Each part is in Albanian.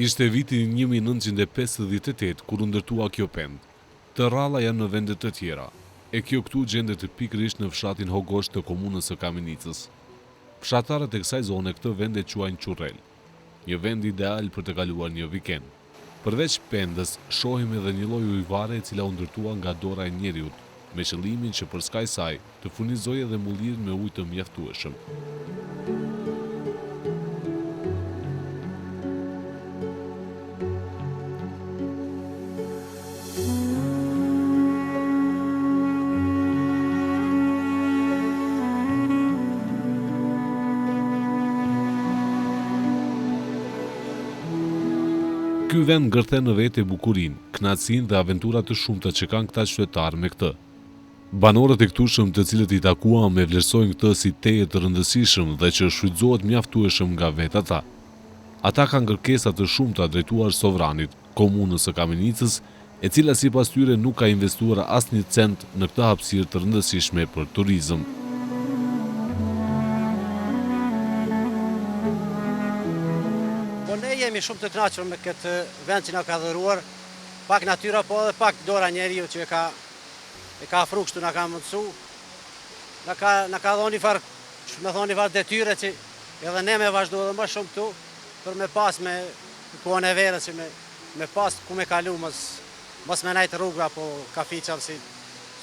Ishte viti 1958 kur u ndërtua kjo pend. Të rralla janë në vende të tjera, e kjo këtu gjendet pikërisht në fshatin Hogosht të komunës së Kamenicës. Fshatarët e kësaj zone këtë vend e quajnë Qurrel, një vend ideal për të kaluar një vikend. Përveç pendës, shohim edhe një lloj ujvare e cila u ndërtua nga dora e njeriut, me qëllimin që për skaj saj të furnizojë edhe mullirin me ujë të mjaftueshëm. Ky vend ngërthen në vete bukurinë, kënaqësinë dhe aventurat të shumta që kanë këta qytetarë me këtë. Banorët e këtushëm të cilët i takuam e vlerësojnë këtë si teje të rëndësishëm dhe që shfrytëzohet mjaftueshëm nga vetë ata. Ata kanë kërkesa të shumta drejtuar sovranit, komunës së Kamenicës, e cila sipas tyre nuk ka investuar asnjë cent në këtë hapësirë të rëndësishme për turizëm. Ne jemi shumë të kënaqur me këtë vend që na ka dhëruar, pak natyra po edhe pak dora njeriu që e ka afru kështu na ka mundsu. Na ka dhënë një farë detyre që edhe ne me vazhdo edhe më shumë këtu për me pas me kohën e verës që me pas ku me kalu mos me najt rruga apo kafiça si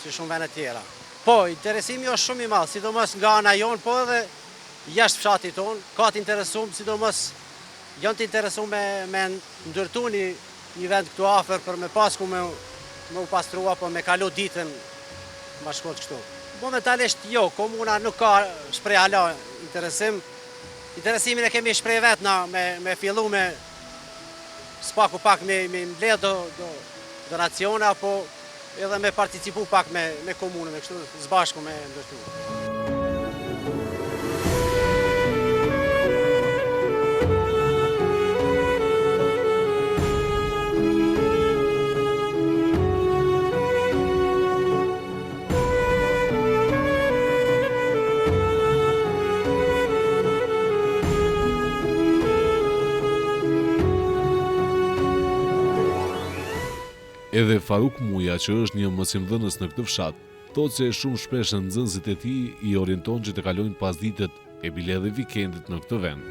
shumë vende tjera. Po, interesimi është shumë i madh, sidomos nga ana jon, po edhe jashtë fshatit ton, ka të interesuar sidomos janë të interesuar me ndërtu një vend këtu afër për me pas ku me u pastrua, po me kalu ditën ma shkurt kështu. Momentalisht jo, komuna nuk ka shprej ala interesim. Interesimin e kemi shprej vetë na me fillu me spaku pak me mbledh donacione apo edhe me participu pak me komunën, me kështu zbashku me ndërtu. Edhe Faruk Muja, që është një mësimdhënës në këtë fshat, thotë se shumë shpesh nxënësit e tij i orienton që të kalojnë pasditet e bile edhe vikendit në këtë vend.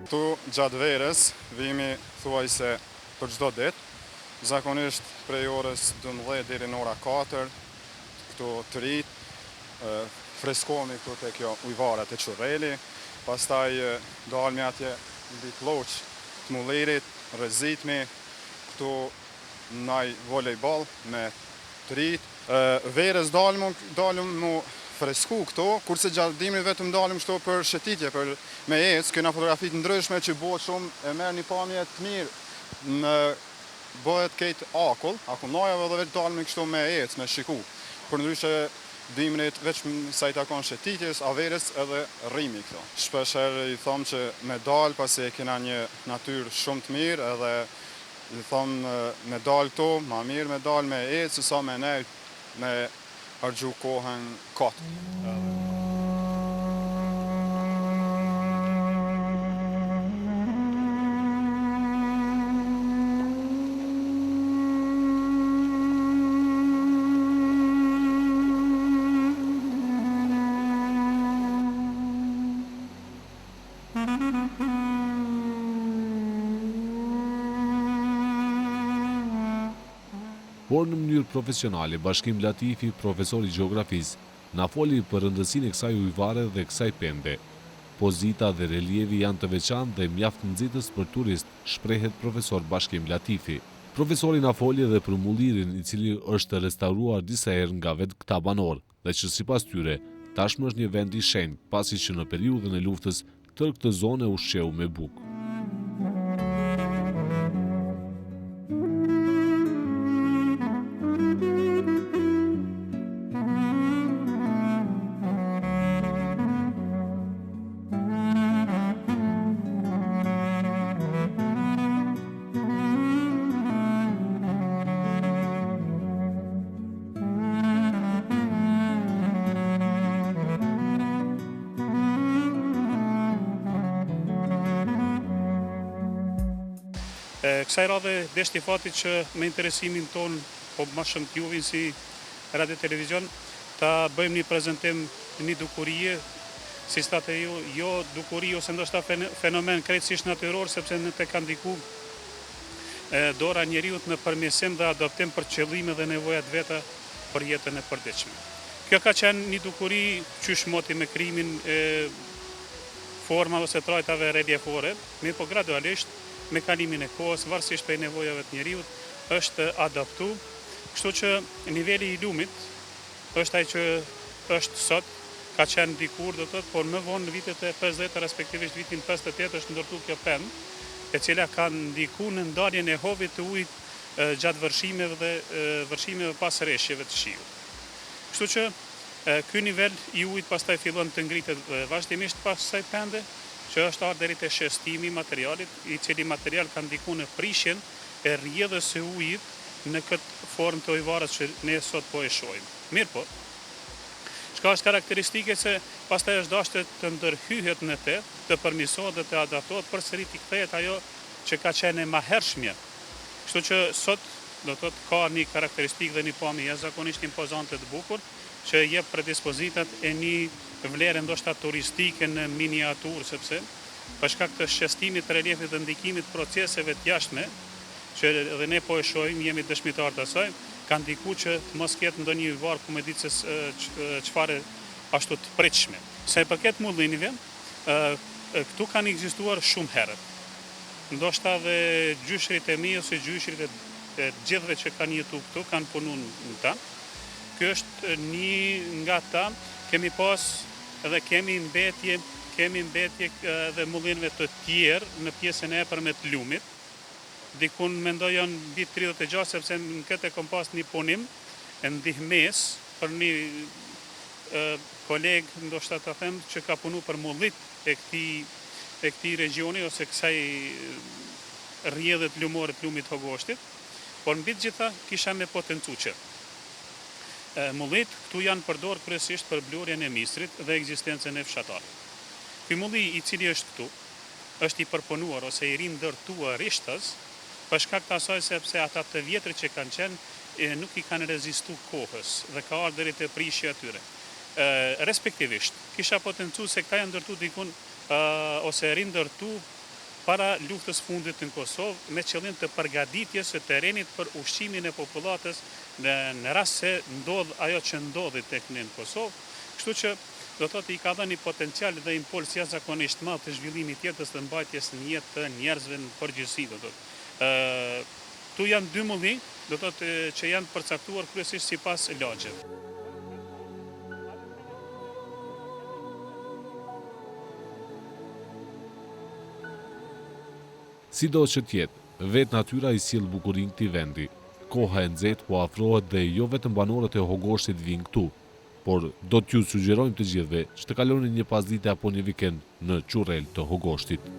Tu gjatë verës vimi thuajse për çdo ditë. Zakonisht prej orës 12 deri në ora 4, këtu të rit, freskohemi këtu te kjo ujvara te Qurreli, pastaj dalmi atje mbi pllogj të mullirit, rrezitmi, këtu ndaj volejboll me të rit. Verës dalëm mu fresku këtu, kurse gjatë dimrit vetëm dalëm kështu për shëtitje, për me ecë, këna fotografi të ndryshme që bëhet shumë, e merr një pamje të mirë bëhet këtë akullnojave dhe veç dalëm kështu me ecë, me shiku. Për ndryshe dimrit veç sa i takon shëtitjes, a verës edhe rrimi këto. Shpesher i thom që me dalë pasi e kena një natyrë shumë të mirë edhe i thom me dalë këtu, ma mirë me dalë me ecë, sa me nejt me harxhu kohën katë. Por në mënyrë profesionale, Bashkim Latifi, profesor i gjeografisë, na foli për rëndësinë e kësaj ujvare dhe kësaj pende. Pozita dhe relievi janë të veçantë dhe mjaft nxitës për turist, shprehet profesor Bashkim Latifi. Profesori na foli edhe për mullirin i cili është restauruar disa herë nga vetë këta banor, dhe që sipas tyre, tashmë është një vend i shenjtë, pasi që në periudhën e luftës tërë këtë zonë ushqeu me bukë. Kësaj radhe deshti fati që me interesimin ton, po më shumë t'juve si radio televizion, ta bëjmë një prezantim një dukurie, si state jo dukuri ose ndoshta fenomen krejtësisht natyror, sepse në të ka ndiku dora njeriut në përmirësim dhe adoptim për qëllime dhe nevojat veta për jetën e përditshme. Kjo ka qenë një dukuri qysh moti me krimin forma ose trajtave reljefore, mirë po gradualisht me kalimin e kohës, varësisht prej nevojave të njeriut, është adaptu, kështu që niveli i lumit është ai që është sot, ka qenë dikur, do të thotë, por më vonë në vitet e 50, respektivisht vitin 58 është ndërtu kjo pemë, e cila ka ndiku në ndarjen e hovit të ujit gjatë vërshimeve pas rreshjeve të shiut. Kështu që ky nivel i ujit pastaj fillon të ngritet vazhdimisht pas kësaj pende, që është ardhur deri te shëstimi i materialit, i cili material ka ndikuar në prishjen e rrjedhës së ujit në këtë formë të ujvares që ne sot po e shohim. Mirë po, çka është karakteristike se pastaj është dashur të ndërhyhet në te, të përmirësohet dhe të adaptohet përsëri të kthehet ajo që ka qenë e mahershmja. Kështu që sot do të thotë ka një karakteristikë dhe një pamje jashtëzakonisht impozante të bukur që jep predispozitat e një vlerë ndoshta turistike në miniaturë, sepse për shkak të shëstimit të reliefit dhe ndikimit proceseve të jashtme, që edhe ne po e shohim, jemi dëshmitar të asaj, ka ndikuar që të mos ketë ndonjë varr ku me ditë se çfarë ashtu të pritshme. Sa i përket mullinjve, këtu kanë ekzistuar shumë herët. Ndoshta dhe gjyshrit e mi ose gjyshrit e gjithëve që kanë jetu këtu, kanë punu në ta. Kjo është një nga ta, kemi pas edhe kemi mbetje edhe mullinjve të tjerë në pjesën e epërme të lumit. Dikun mendoj janë vit 36, sepse në këtë kom pas një punim e ndihmes për një koleg, ndoshta ta them, që ka punu për mullit e këtij regioni ose kësaj rrjedhët lumore të lumit Hogoshtit, por mbi të gjitha kisha me potencu që mullit këtu janë përdor kryesisht për blurjen e misrit dhe ekzistencën e fshatarëve. Ky mulli i cili është këtu, është i përpunuar ose i rindërtuar rishtës, për shkak të asaj sepse ata të vjetrit që kanë qenë nuk i kanë rezistu kohës dhe ka ardhur deri te prishja atyre. Respektivisht, kisha potencu se këta janë ndërtu dikun ose rindërtu para luftës fundit në Kosovë me qëllim të përgatitjes së terrenit për ushqimin e popullatës në rast se ndodh ajo që ndodhi tek ne në Kosovë. Kështu që do të thotë i ka dhënë një potencial dhe impuls jashtëzakonisht madh të zhvillimit jetës dhe mbajtjes në jetë të njerëzve në përgjithësi, do të thotë. Tu janë dy mulli, do të thotë që janë përcaktuar kryesisht sipas lagjeve. Sido që tjetë, vetë natyra i sjell bukurinë këtij vendi. Koha e nxehtë po afrohet dhe jo vetëm banorët e Hogoshtit vinë këtu, por do t'ju sugjerojmë të gjithëve që të kaloni një pasdite apo një vikend në Qurrel të Hogoshtit.